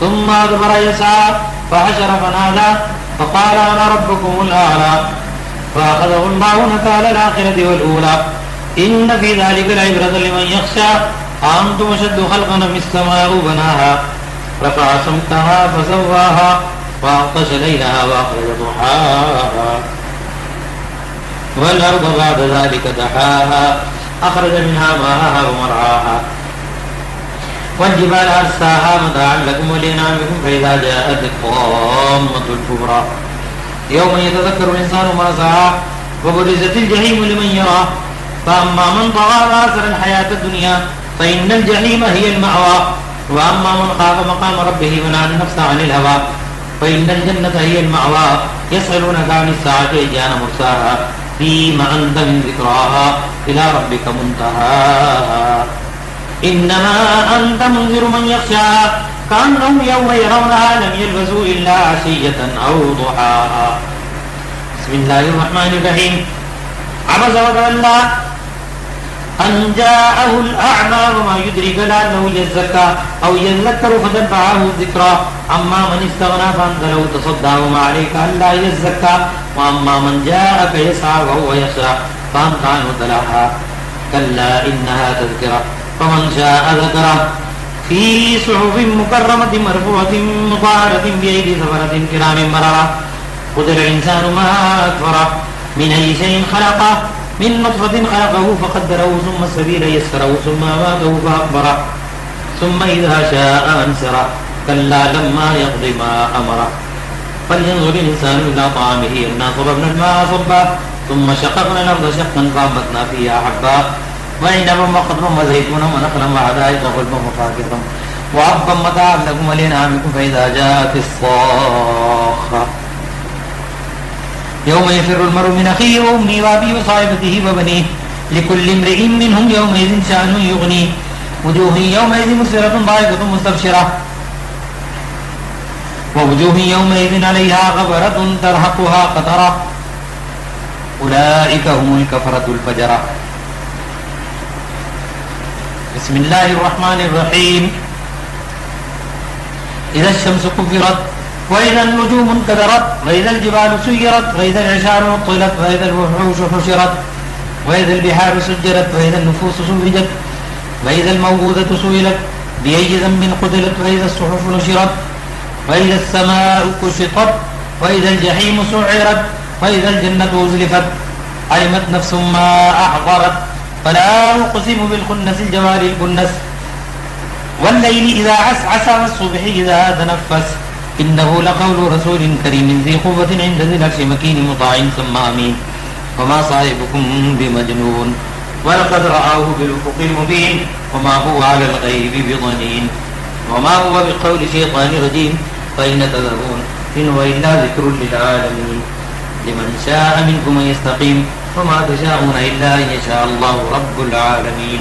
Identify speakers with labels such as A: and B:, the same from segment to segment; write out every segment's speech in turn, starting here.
A: ثم أدبر يسعى فحشر فنادى فقال أنا ربكم الأعلى فأخذه الله نكال الآخرة والأولى إن في ذلك لعبرة لمن يخشى أأنتم أشد خلقا أم السماء بناها رفع سمكها فسواها وأغطش ليلها وأخرج ضحاها والأرض بعد ذلك دحاها أخرج منها ماءها ومرعاها والجبال أرساها متاعا لكم ولأنعامكم فإذا جاءت الطامة الكبرى يوم يتذكر الإنسان ما سعى وبرزت الجحيم لمن يراه فأما من طغى وآثر الحياة الدنيا فإن الجحيم هي المأوى وأما من خاف مقام ربه ونهى النفس عن الهوى فإن الجنة هي المأوى يسألونك عن الساعة أيان مرساها فيما أنت من ذكراها إلى ربك منتهاها إنما أنت منذر من يخشاها كأنهم يوم يرونها لم يلبثوا إلا عشية أو ضحاها بسم الله الرحمن الرحيم عبس وتولى أن جاءه الأعمى وما يدرك لعله يزكى أو يذكر فتنفعه الذكرى أما من استغنى فأنت له تصدى وما عليك ألا يزكى وأما من جاءك يسعى وهو يخشى فأنت عنه تلاها كلا إنها تذكرة فمن شاء ذكره في صحف مكرمة مرفوعة مطهرة بأيدي سفرة كرام بررة قتل الإنسان ما أكفره من أي شيء خلقه من نطفة خلقه فقدره ثم السبيل يسره ثم أماته فأقبره ثم إذا شاء أنشره كلا لما يقض ما أمره فلينظر الإنسان إلى طعامه أنا صببنا الماء صبا ثم شققنا الأرض شقا فأنبتنا فيها حبا وعنبا وقضبا وزيتونا ونخلا وحدائق غلبا وفاكهة وحبا متاعا لكم ولأنعامكم فإذا جاءت الصاخة يوم يفر المرء من أخيه وأمه وأبيه وصاحبته وبنيه لكل امرئ منهم يومئذ شأن يغنيه وجوه يومئذ مسفرة ضاحكة مستبشرة ووجوه يومئذ عليها غبرة ترهقها قترة أولئك هم الكفرة الفجرة بسم الله الرحمن الرحيم. إذا الشمس كفرت وإذا النجوم انكدرت وإذا الجبال سيرت وإذا العشار عطلت وإذا الوحوش حشرت وإذا البحار سجرت وإذا النفوس زوجت وإذا الموءودة سئلت بأي ذنب قتلت وإذا الصحف نشرت وإذا السماء كشطت وإذا الجحيم سعرت وإذا الجنة أزلفت علمت نفس ما أحضرت فلا أقسم بالخنس الجوار الكنس والليل إذا عسعس والصبح إذا تنفس إنه لقول رسول كريم ذي قوة عند ذي العرش مكين مطاع ثم أمين وما صاحبكم بمجنون ولقد رآه بالأفق المبين وما هو على الغيب بضنين وما هو بقول شيطان رجيم فإن تذهبون إن هو إلا ذكر للعالمين لمن شاء منكم أن يستقيم وما تشاءون إلا أن يشاء الله رب العالمين.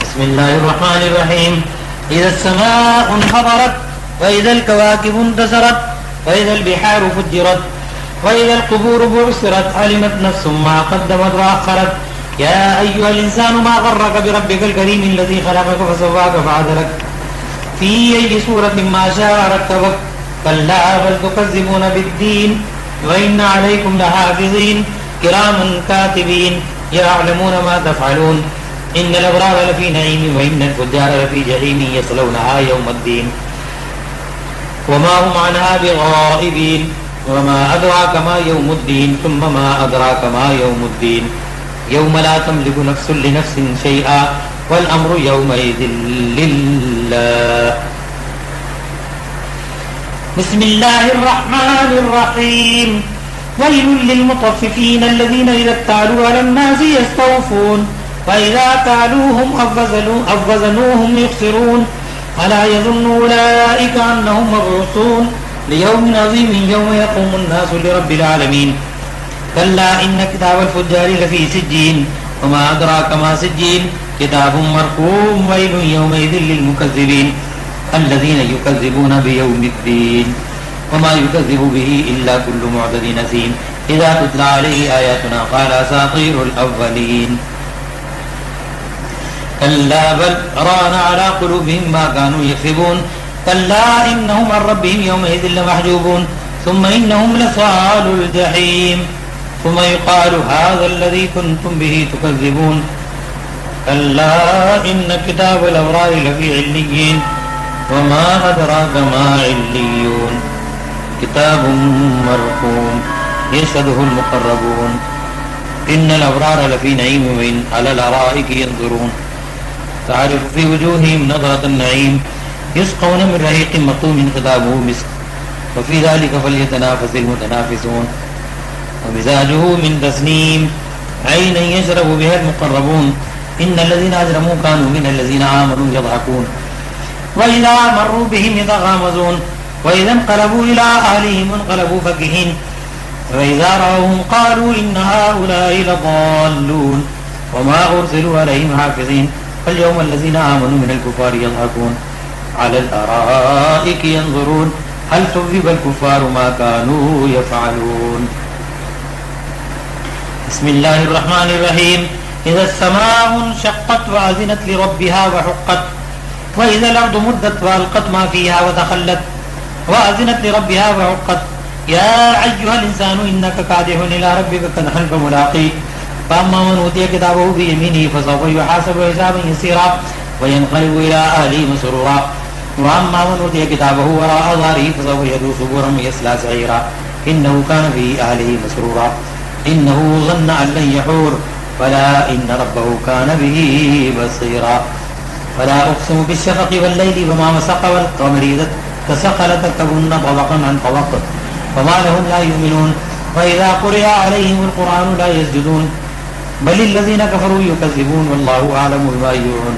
A: بسم الله الرحمن الرحيم. إذا السماء انفطرت وإذا الكواكب انتثرت وإذا البحار فجرت وإذا القبور بعثرت علمت نفس ما قدمت وأخرت يا أيها الإنسان ما غرك بربك الكريم الذي خلقك فسواك فعدلك في أي سورة ما شاء ركبك كلا بل تكذبون بالدين وإن عليكم لحافظين كراما كاتبين يعلمون ما تفعلون إن الأبرار لفي نعيم وإن الفجار لفي جحيم يصلونها يوم الدين وما هم عنها بغائبين وما أدراك ما يوم الدين ثم ما أدراك ما يوم الدين يوم لا تملك نفس لنفس شيئا والأمر يومئذ لله. بسم الله الرحمن الرحيم. ويل للمطففين الذين إذا اكتالوا على الناس يستوفون وإذا كالوهم أو وزنوهم يخسرون ألا يظن أولئك أنهم مبعوثون ليوم عظيم يوم يقوم الناس لرب العالمين كلا إن كتاب الفجار لفي سجين وما أدراك ما سجين كتاب مرقوم ويل يومئذ للمكذبين الذين يكذبون بيوم الدين وما يكذب به إلا كل معتد أثيم إذا تتلى عليه آياتنا قال أساطير الأولين كلا بل ران على قلوبهم ما كانوا يكسبون كلا إنهم عن ربهم يومئذ لمحجوبون ثم إنهم لصال الجحيم ثم يقال هذا الذي كنتم به تكذبون كلا إن كتاب الأبرار لفي عليين وما أدراك ما عليون كتاب مرقوم يشهده المقربون إن الأبرار لفي نعيم وإن على الأرائك ينظرون تعرف في وجوههم نظرة النعيم يسقون من رحيق مختوم ختامه مسك وفي ذلك فليتنافس المتنافسون ومزاجه من تسنيم عينا يشرب بها المقربون إن الذين أجرموا كانوا من الذين آمنوا يضحكون وإذا مروا بهم يتغامزون وإذا انقلبوا إلى أهلهم انقلبوا فكهين وإذا رأوهم قالوا إن هؤلاء لضالون وما أرسلوا عليهم حافظين فاليوم الذين آمنوا من الكفار يضحكون على الأرائك ينظرون هل ثوب الكفار ما كانوا يفعلون. بسم الله الرحمن الرحيم. إذا السماء انشقت وأذنت لربها وحقت وإذا الأرض مدت وألقت ما فيها وتخلت وأذنت لربها وحقت يا أيها الإنسان إنك كادح إلى ربك كدحا فملاقيه فأما من أوتي كتابه بيمينه فسوف يحاسب حسابا يسيرا وينقلب إلى أهله مسرورا وأما من أوتي كتابه وراء ظهره فسوف يدعو ثبورا ويصلى سعيرا إنه كان في أهله مسرورا إنه ظن أن لن يحور فلا إن ربه كان به بصيرا فلا أقسم بالشفق والليل وما وسق والقمر إذا اتسق لتركبن طبقا عن طبق فما لهم لا يؤمنون وإذا قرئ عليهم القرآن لا يسجدون بل الذين كفروا يكذبون والله أعلم بما يوعون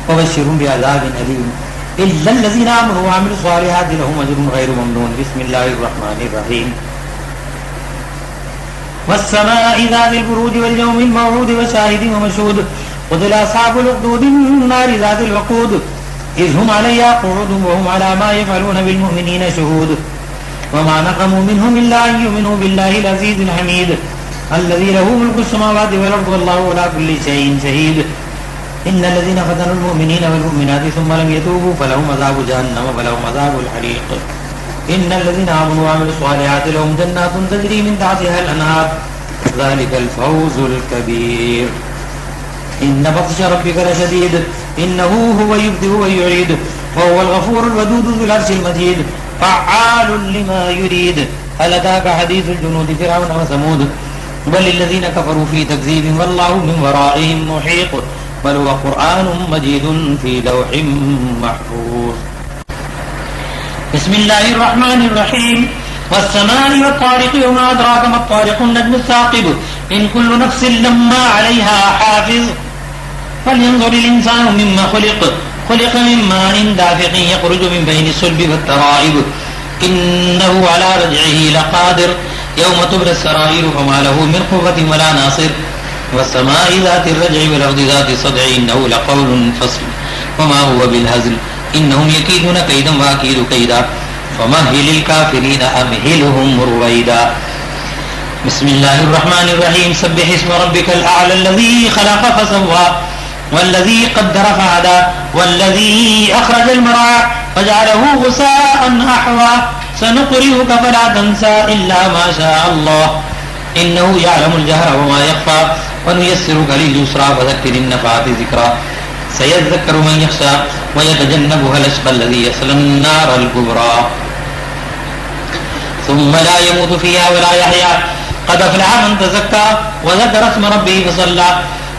A: وبشرهم بعذاب أليم إلا الذين آمنوا وعملوا الصالحات لهم أجر غير ممنون. بسم الله الرحمن الرحيم. والسماء ذات البروج واليوم الموعود وشاهد ومشهود قتل أصحاب الأخدود النار ذات الوقود إذ هم عليها قعود وهم على ما يفعلون بالمؤمنين شهود وما نقموا منهم إلا أن يؤمنوا بالله العزيز الحميد الذي له ملك السماوات والأرض والله على كل شيء شهيد إن الذين فتنوا المؤمنين والمؤمنات ثم لم يتوبوا فلهم عذاب جهنم ولهم عذاب الحريق إن الذين آمنوا وعملوا الصالحات لهم جنات تجري من تحتها الأنهار ذلك الفوز الكبير إن بطش ربك لشديد إنه هو يبدئ ويعيد وهو الغفور الودود ذو العرش المجيد فعال لما يريد هل أتاك حديث الجنود فرعون وثمود بل الذين كفروا في تكذيب والله من ورائهم محيط بل هو قرآن مجيد في لوح محفوظ بسم الله الرحمن الرحيم والسماء والطارق وما أدراك ما الطارق النجم الثاقب إن كل نفس لما عليها حافظ فلينظر الإنسان مما خلق من ماء دافق يخرج من بين الصلب والترائب إنه على رجعه لقادر يوم تبلى السرائر فما له من قوة ولا ناصر والسماء ذات الرجع والأرض ذات الصدع إنه لقول فصل وما هو بالهزل إنهم يكيدون كيدا وأكيد كيدا فمهل الكافرين أمهلهم رويدا بسم الله الرحمن الرحيم سبح اسم ربك الأعلى الذي خلق فسوى والذي قدر فهدى والذي أخرج المرعى فجعله غثاء أحوى سنقرئك فلا تنسى إلا ما شاء الله إنه يعلم الجهر وما يخفى ونيسرك لليسرى فذكر النفعة ذكرى سيذكر من يخشى ويتجنبها الأشقى الذي يصلى النار الكبرى ثم لا يموت فيها ولا يحيا قد أفلح من تزكى وذكر اسم ربه فصلى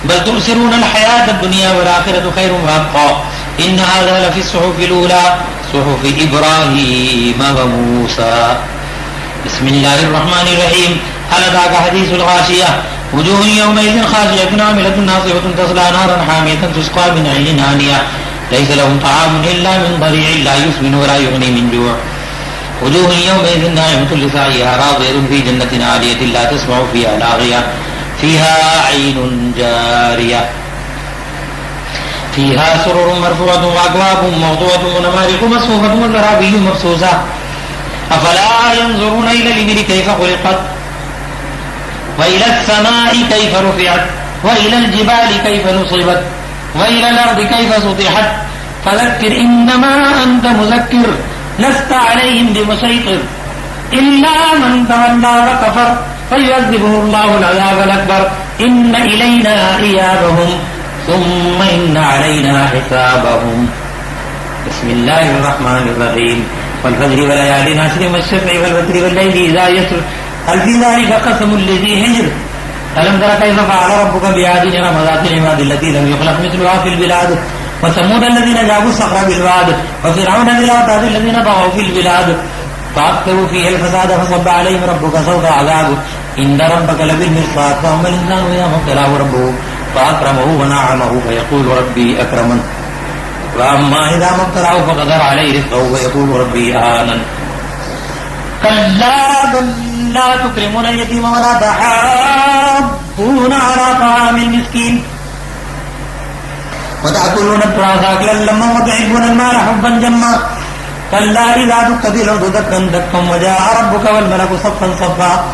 A: بل تؤثرون الحياة الدنيا والآخرة خير وأبقى إن هذا لفي الصحف الأولى صحف إبراهيم وموسى بسم الله الرحمن الرحيم هل أتاك حديث الغاشية وجوه يومئذ خاشعة عاملة ناصبة تصلى نارا حامية تسقى من عين آنية ليس لهم طعام إلا من ضريع لا يسمن ولا يغني من جوع وجوه يومئذ ناعمة لسعيها راضية في جنة عالية لا تسمع فيها لاغية فيها عين جارية فيها سرر مرفوعة وأكواب موضوعة ونمارق مصفوفة وزرابي مبثوثة أفلا ينظرون إلى الإبل كيف خلقت وإلى السماء كيف رفعت وإلى الجبال كيف نصبت وإلى الأرض كيف سطحت فذكر إنما أنت مذكر لست عليهم بمسيطر إلا من تولى وكفر فيعذبه الله العذاب الأكبر إن إلينا إيابهم ثم إن علينا حسابهم بسم الله الرحمن الرحيم والفجر وليال عشر والشفع والوتر والليل إذا يسر هل في ذلك قسم لذي حجر ألم تر كيف فعل ربك بعاد إرم ذات العماد التي لم يخلق مثلها في البلاد وثمود الذين جابوا الصخر بالواد وفرعون ذي الأوتاد الذين طغوا في البلاد فأكثروا فيها الفساد فصب عليهم ربك صوت عذاب إن ربك لبالمرصاد فأما الإنسان إذا ما ابتلاه ربه فأكرمه ونعمه فيقول ربي أكرمن وأما إذا ما ابتلاه فقدر عليه رزقه فيقول ربي أهانن كلا بل لا تكرمون اليتيم ولا تحاضون على طعام المسكين وتأكلون التراث أكلا لما وتحبون المال حبا جما كلا إذا دكت الأرض دكا دكا وجاء ربك والملك صفا صفا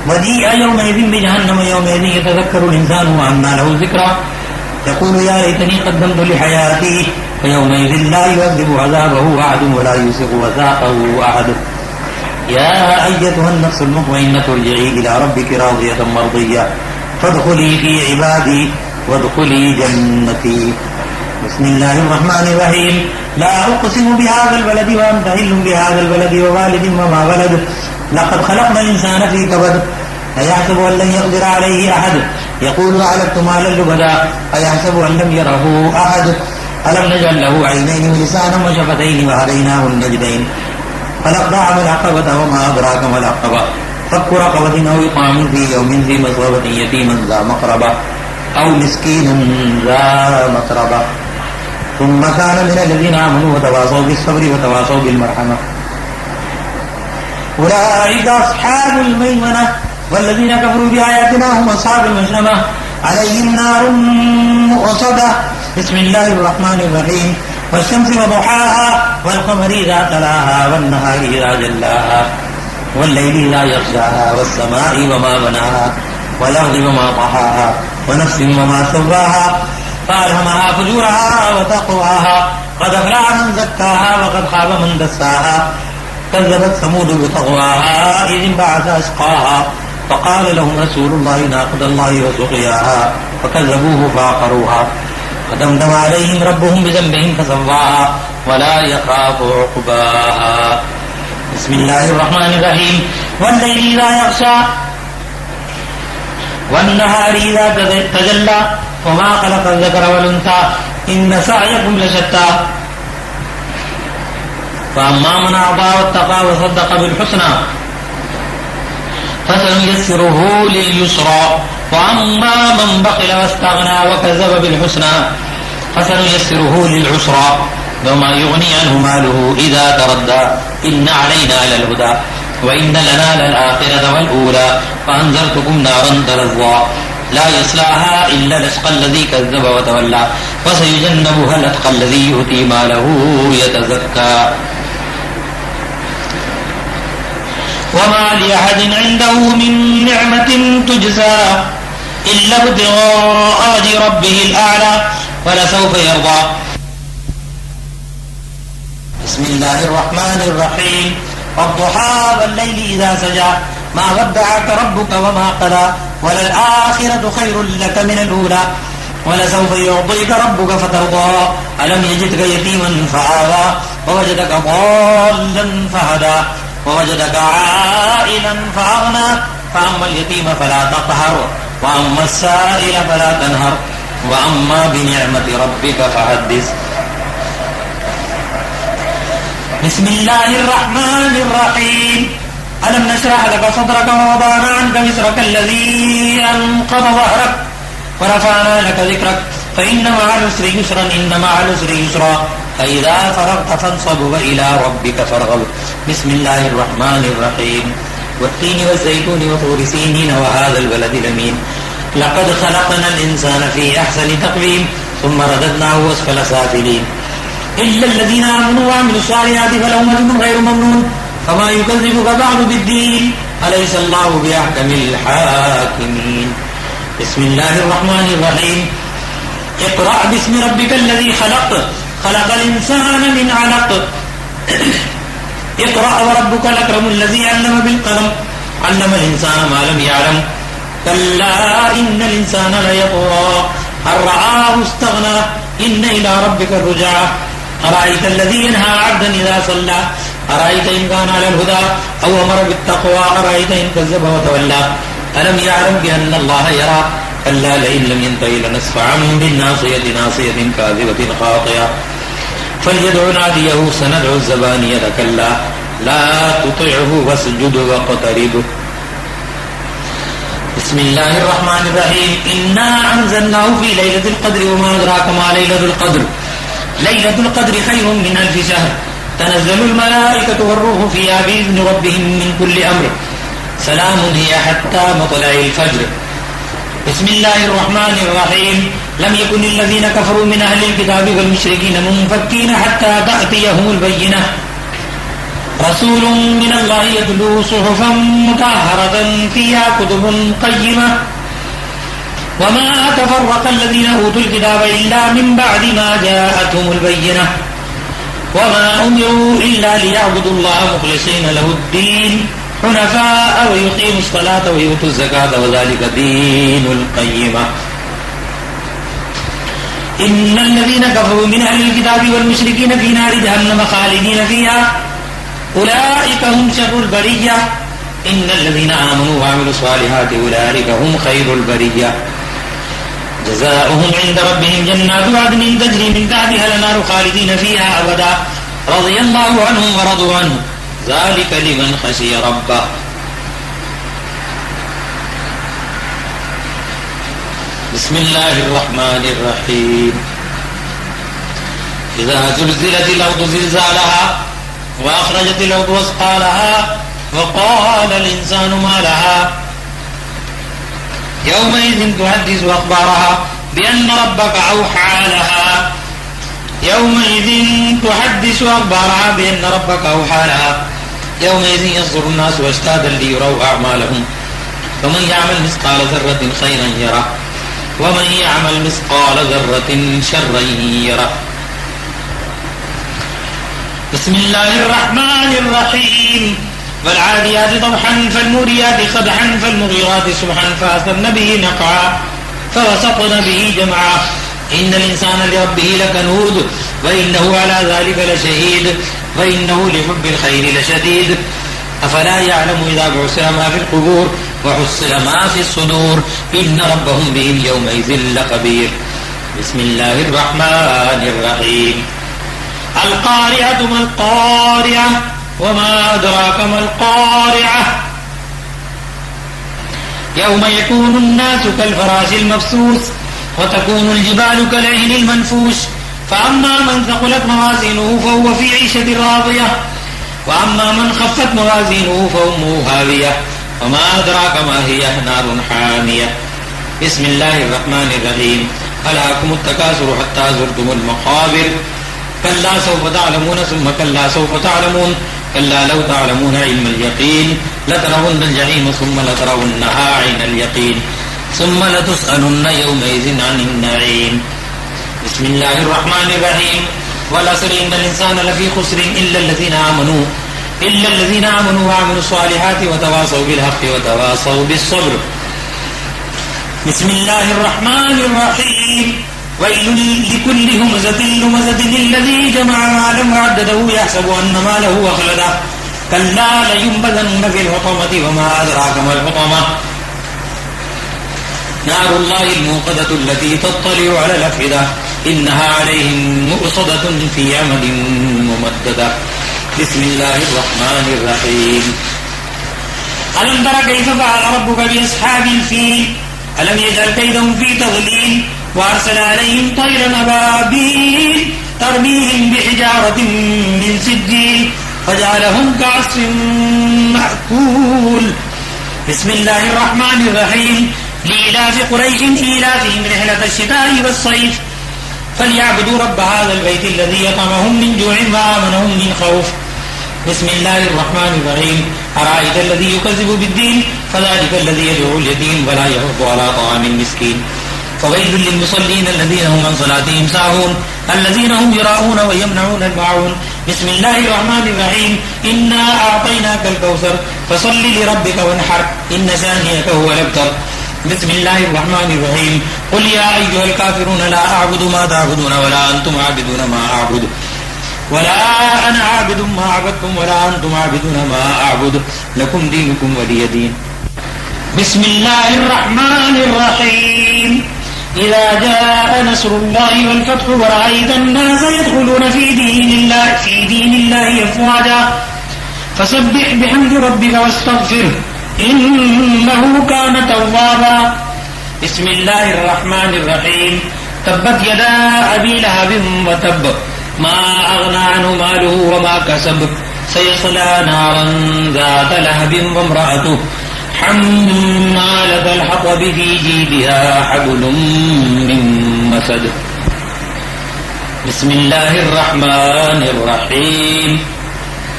A: وجيء يومئذ بجهنم يومئذ يتذكر الإنسان وأنى له ذكرى يقول يا ليتني قدمت لحياتي فيومئذ لا يعذب عذابه أحد ولا يوثق وثاقه أحد يا أيتها النفس المطمئنة ارجعي إلى ربك راضية مرضية فادخلي في عبادي وادخلي جنتي بسم الله الرحمن الرحيم لا أقسم بهذا البلد وأنت حل بهذا البلد ووالد وما ولد لقد خلقنا الإنسان في كبد أيحسب أن لن يقدر عليه أحد يقول أهلكت مالا لبدا أيحسب أن لم يره أحد ألم نجعل له عينين ولسانا وشفتين وهديناه النجدين فلقطع العقبة وما أدراك ما العقبة فك رقبة أو إطعام في يوم ذي مسغبة يتيما ذا مقربة أو مسكينا ذا متربة ثم كان من الذين آمنوا وتواصوا بالصبر وتواصوا بالمرحمة أولئك أصحاب الميمنة والذين كفروا بآياتنا هم أصحاب المشأمة عليهم نار مؤصدة بسم الله الرحمن الرحيم والشمس وضحاها والقمر إذا تلاها والنهار إذا جلاها والليل إذا يغشاها والسماء وما بناها والأرض وما طحاها ونفس وما سواها فألهمها فجورها وتقواها قد أفلح من زكاها وقد خاب من دساها كذبت ثمود بطغواها إذ انبعث أشقاها فقال لهم رسول الله ناقة الله وسقياها فكذبوه فعقروها فدمدم عليهم ربهم بذنبهم فسواها ولا يخاف عقباها. بسم الله الرحمن الرحيم. والليل إذا يغشى والنهار إذا تجلى وما خلق الذكر والأنثى إن سعيكم لشتى فأما من أعطى واتقى وصدق بالحسنى فسنيسره لليسرى وأما من بخل واستغنى وكذب بالحسنى فسنيسره للعسرى وما يغني عنه ماله إذا تردى إن علينا للهدى وإن لنا للآخرة والأولى فأنذرتكم نارا تلظى لا يصلاها إلا الأشقى الذي كذب وتولى وسيجنبها الأتقى الذي يؤتي ماله يتزكى وما لأحد عنده من نعمة تجزى إلا ابتغاء وجه ربه الأعلى ولسوف يرضى. بسم الله الرحمن الرحيم. والضحى والليل إذا سجى ما ودعك ربك وما قلى وللآخرة خير لك من الأولى ولسوف يعطيك ربك فترضى ألم يجدك يتيما فآوى ووجدك ضالا فهدى ووجدك عائلا فأغنى فأما اليتيم فلا تقهر وأما السائل فلا تنهر وأما بنعمة ربك فحدث. بسم الله الرحمن الرحيم. ألم نشرح لك صدرك ووضعنا عنك وزرك الذي أنقض ظهرك ورفعنا لك ذكرك فإن مع العسر يسرا إن مع العسر يسرا فإذا فرغت فانصب وإلى ربك فارغب. بسم الله الرحمن الرحيم. والتين والزيتون وطور سينين وهذا البلد الأمين لقد خلقنا الإنسان في أحسن تقويم ثم رددناه أسفل سافلين إلا الذين آمنوا وعملوا الصالحات فلهم أجر غير ممنون فما يكذبك بعد بالدين أليس الله بأحكم الحاكمين. بسم الله الرحمن الرحيم. اقرأ باسم ربك الذي خلق الإنسان من علق اقرأ وربك الأكرم الذي علم بالقلم علم الإنسان ما لم يعلم كلا إن الإنسان ليطغى أن رآه استغنى إن إلى ربك الرجعى أرأيت الذي ينهى عبدا إذا صلى أرأيت إن كان على الهدى أو أمر بالتقوى أرأيت إن كذب وتولى ألم يعلم بأن الله يرى كلا لئن لم ينتهي لنسفعا بالناصية ناصية كاذبة خاطئة فليدع ناديه سندعو الزبانية كلا لا تطعه واسجد واقترب. بسم الله الرحمن الرحيم. إنا أنزلناه في ليلة القدر وما أدراك ما ليلة القدر ليلة القدر خير من 1000 شهر تنزل الملائكة والروح فيها بإذن ربهم من كل أمر سلام هي حتى مطلع الفجر. بسم الله الرحمن الرحيم. لم يكن الذين كفروا من أهل الكتاب والمشركين منفكين حتى تأتيهم البينة رسول من الله يتلو صحفا مطهرة فيها كتب قيمة وما تفرق الذين أوتوا الكتاب إلا من بعد ما جاءتهم البينة وما أمروا إلا ليعبدوا الله مخلصين له الدين حنفاء ويقيموا الصلاة ويؤتوا الزكاة وذلك دين القيمة. إن الذين كفروا من أهل الكتاب والمشركين في نار جهنم خالدين فيها أولئك هم شر البرية إن الذين آمنوا وعملوا الصالحات أولئك هم خير البرية جزاؤهم عند ربهم جنات عدن تجري من تحتها الأنهار خالدين فيها أبدا رضي الله عنهم ورضوا عنه ذلك لمن خشي ربه. بسم الله الرحمن الرحيم. إذا زلزلت الأرض زلزالها وأخرجت الأرض أثقالها وقال الإنسان ما لها يومئذ تحدث أخبارها بأن ربك أوحى لها يومئذ تحدث أخبارها بأن ربك أوحى لها يومئذ يصدر الناس أشتاتا ليروا أعمالهم فمن يعمل مثقال ذرة خيرا يره ومن يعمل مثقال ذرة شرا يره. بسم الله الرحمن الرحيم. والعاديات ضبحا فالموريات قدحا فالمغيرات صبحا فأثرن به نقعا فوسطن به جمعا إن الإنسان لربه لكنود وإنه على ذلك لشهيد وإنه لحب الخير لشديد أفلا يعلم إذا بعثر ما في القبور وحصل ما في الصدور إن ربهم بهم يومئذ لخبير. بسم الله الرحمن الرحيم. القارعة ما القارعة وما أدراك ما القارعة يوم يكون الناس كالفراش المبثوث وتكون الجبال كالعهن المنفوش فأما من ثقلت موازينه فهو في عيشة راضية وأما من خفت موازينه فأمه هاوية وما أدراك ما هي نار حامية. بسم الله الرحمن الرحيم. ألهاكم التكاثر حتى زرتم المقابر كلا سوف تعلمون ثم كلا سوف تعلمون كلا لو تعلمون علم اليقين لترون الجحيم ثم لترونها عين اليقين ثم لتسألن يومئذ عن النعيم. بسم الله الرحمن الرحيم. والعصر إن الإنسان لفي خسر إلا الذين آمنوا وعملوا الصالحات وتواصوا بالحق وتواصوا بالصبر. بسم الله الرحمن الرحيم. ويل لكل همزة لمزة الذي جمع مالا وعدده يحسب أن ماله أخلده كلا لينبذن في الحطمة وما أدراك ما الحطمة نار الله الموقدة التي تطلع على الأفئدة إنها عليهم مؤصدة في عمد ممددة. بسم الله الرحمن الرحيم. ألم تر كيف فعل ربك بأصحاب الفيل ألم يجعل كيدهم في تضليل وأرسل عليهم طيرا أبابيل ترميهم بحجارة من سجيل فجعلهم كعصف مأكول. بسم الله الرحمن الرحيم. لإلاف قريش إيلافهم رحلة الشتاء والصيف فليعبدوا رب هذا البيت الذي يطعمهم من جوع وآمنهم من خوف. بسم الله الرحمن الرحيم. أرأيت الذي يكذب بالدين فذلك الذي يدعو اليتيم ولا يحض على طعام المسكين فويل للمصلين الذين هم عن صلاتهم ساهون الذين هم يراءون ويمنعون الماعون. بسم الله الرحمن الرحيم. إنا أعطيناك الكوثر فصل لربك وانحر إن شانئك هو الأبتر. بسم الله الرحمن الرحيم. قل يا أيها الكافرون لا أعبد ما تعبدون ولا أنتم عابدون ما أعبد ولا أنا عابد ما عبدتم ولا أنتم عابدون ما أعبد لكم دينكم ولي دين. بسم الله الرحمن الرحيم. إذا جاء نصر الله والفتح ورأيت الناس يدخلون في دين الله أفواجا فسبح بحمد ربك واستغفره إنه كان توابا. بسم الله الرحمن الرحيم. تبت يدا أبي لهب وتب ما أغنى عنه ماله وما كسب سيصلى نارا ذات لهب وامرأته حمالة الحطب في جيدها حبل من مسد. بسم الله الرحمن الرحيم.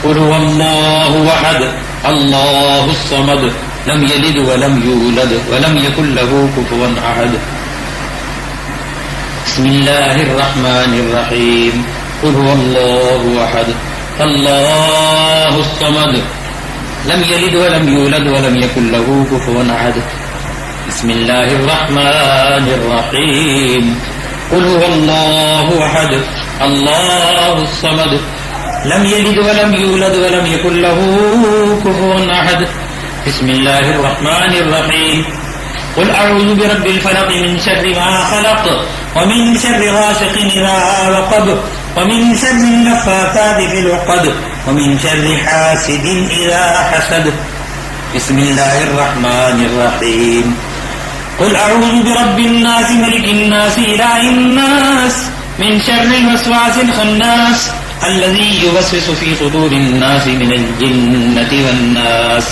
A: قل هو الله أحد الله الصمد لم يلد ولم يولد ولم يكن له كفوا أحد. بسم الله الرحمن الرحيم. قل هو الله أحد الله الصمد لم يلد ولم يولد ولم يكن له كفوا أحد. بسم الله الرحمن الرحيم. قل هو الله أحد الله الصمد لم يلد ولم يولد ولم يكن له كفوا أحد. بسم الله الرحمن الرحيم. قل أعوذ برب الفلق من شر ما خلق ومن شر غاسق إذا وقب ومن شر النفاثات في العقد ومن شر حاسد إذا حسد. بسم الله الرحمن الرحيم. قل أعوذ برب الناس ملك الناس إله الناس من شر الوسواس الخناس الذي يوسوس في صدور الناس من الجنة والناس.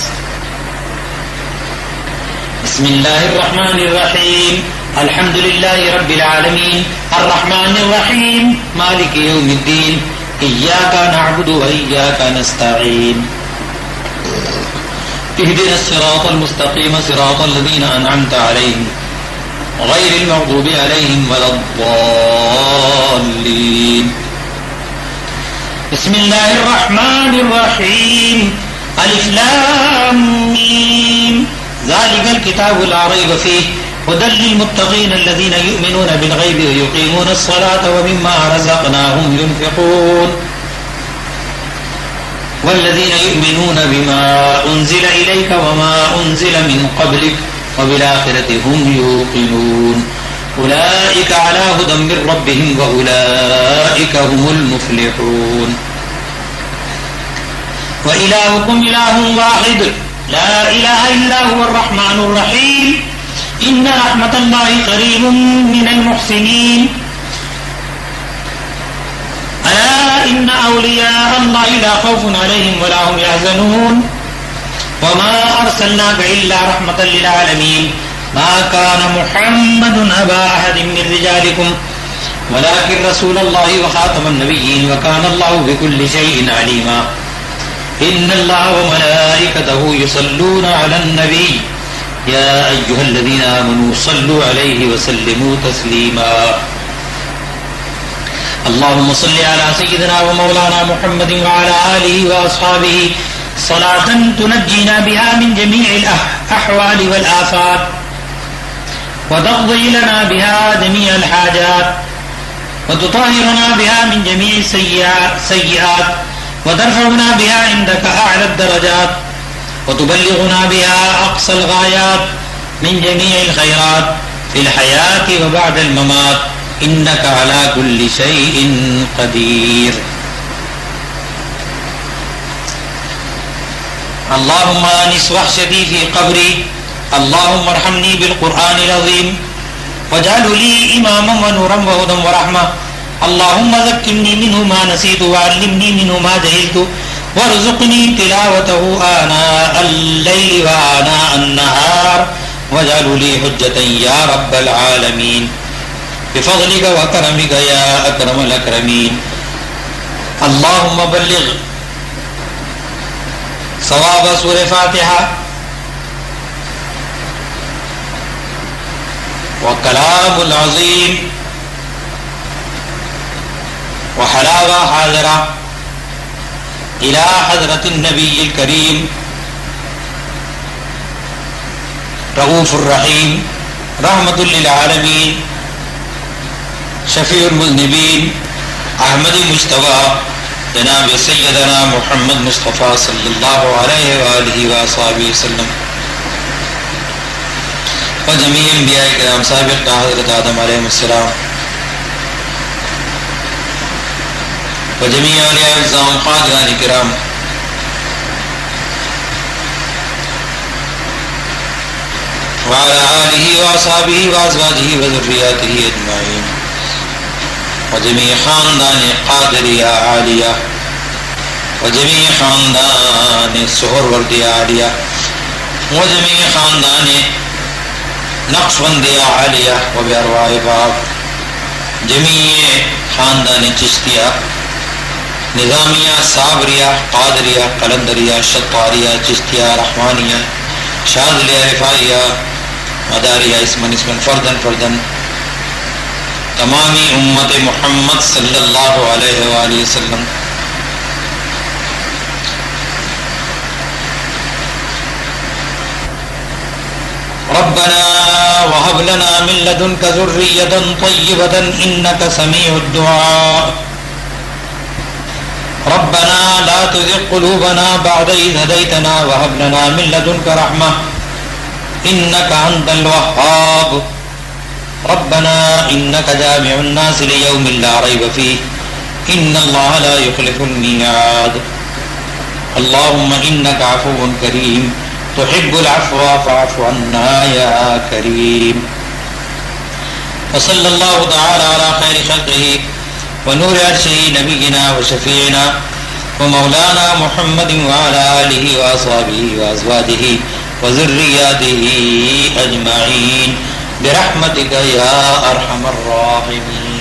A: بسم الله الرحمن الرحيم. الحمد لله رب العالمين الرحمن الرحيم مالك يوم الدين إياك نعبد وإياك نستعين اهدنا الصراط المستقيم صراط الذين أنعمت عليهم غير المغضوب عليهم ولا الضالين. بسم الله الرحمن الرحيم. ألف لام ميم. ذلك الكتاب لا ريب فيه هدى للمتقين الذين يؤمنون بالغيب ويقيمون الصلاة ومما رزقناهم ينفقون والذين يؤمنون بما أنزل إليك وما أنزل من قبلك وبالآخرة هم يوقنون أولئك على هدى من ربهم وأولئك هم المفلحون. وإلهكم إله واحد لا إله إلا هو الرحمن الرحيم. إن رحمة الله قريب من المحسنين. ألا إن أولياء الله لا خوف عليهم ولا هم يحزنون. وما أرسلناك إلا رحمة للعالمين. ما كان محمد أبا أحد من رجالكم ولكن رسول الله وخاتم النبيين وكان الله بكل شيء عليما. إن الله وملائكته يصلون على النبي يا أيها الذين آمنوا صلوا عليه وسلموا تسليما. اللهم صل على سيدنا ومولانا محمد وعلى آله وأصحابه صلاة تنجينا بها من جميع الأحوال والآفات وتقضي لنا بها جميع الحاجات وتطهرنا بها من جميع السيئات وترفعنا بها عندك أعلى الدرجات وتبلغنا بها أقصى الغايات من جميع الخيرات في الحياة وبعد الممات إنك على كل شيء قدير. اللهم آنس وحشتي في قبري. اللهم ارحمني بالقرآن العظيم واجعله لي إماما ونورا وهدى ورحمة. اللهم ذكرني منه ما نسيت وعلمني منه ما جهلت وارزقني تلاوته آناء الليل وآناء النهار واجعله لي حجة يا رب العالمين بفضلك وكرمك يا أكرم الأكرمين. اللهم بلغ صواب سورة فاتحة وكلام العظيم وحلاوة حاضرة إلى حضرة النبي الكريم رؤوف الرحيم رحمة للعالمين شفيع المذنبين أحمد المجتبى جناب سيدنا محمد مصطفى صلى الله عليه وآله وصحبه وسلم وجميع انبیاء کرام سابق حضرت آدم علیہ السلام وجميع اولیاء الزام قادران کرام وعلى آله وأصحابه وأزواجه وذرياته أجمعين وجميع خاندان قادریہ عالیہ وجميع خاندان سہروردیہ عالیہ وجميع خاندان نقشبندیہ عالیہ وبأرواح باب جميع خاندان چشتیہ نظامیہ صابریہ قادریہ قلندریہ شطاریہ چشتیہ رحمانیہ شاذلیہ رفائیہ مداریہ اسمن فردن فردن تمامی امت محمد صلی اللہ علیہ وآلہ وسلم ربنا وهب لنا من لدنك ذرية طيبة إنك سميع الدعاء ربنا لا تزغ قلوبنا بعد إذ هديتنا وهب لنا من لدنك رحمة إنك أنت الوهاب ربنا إنك جامع الناس ليوم لا ريب فيه إن الله لا يخلف الميعاد اللهم إنك عفو كريم تحب العفو فاعف عنا يا كريم وصلى الله تعالى على خير خلقه ونور عرشه نبينا وشفيعنا ومولانا محمد وعلى آله وأصحابه وأزواجه وذرياته أجمعين برحمتك يا أرحم الراحمين.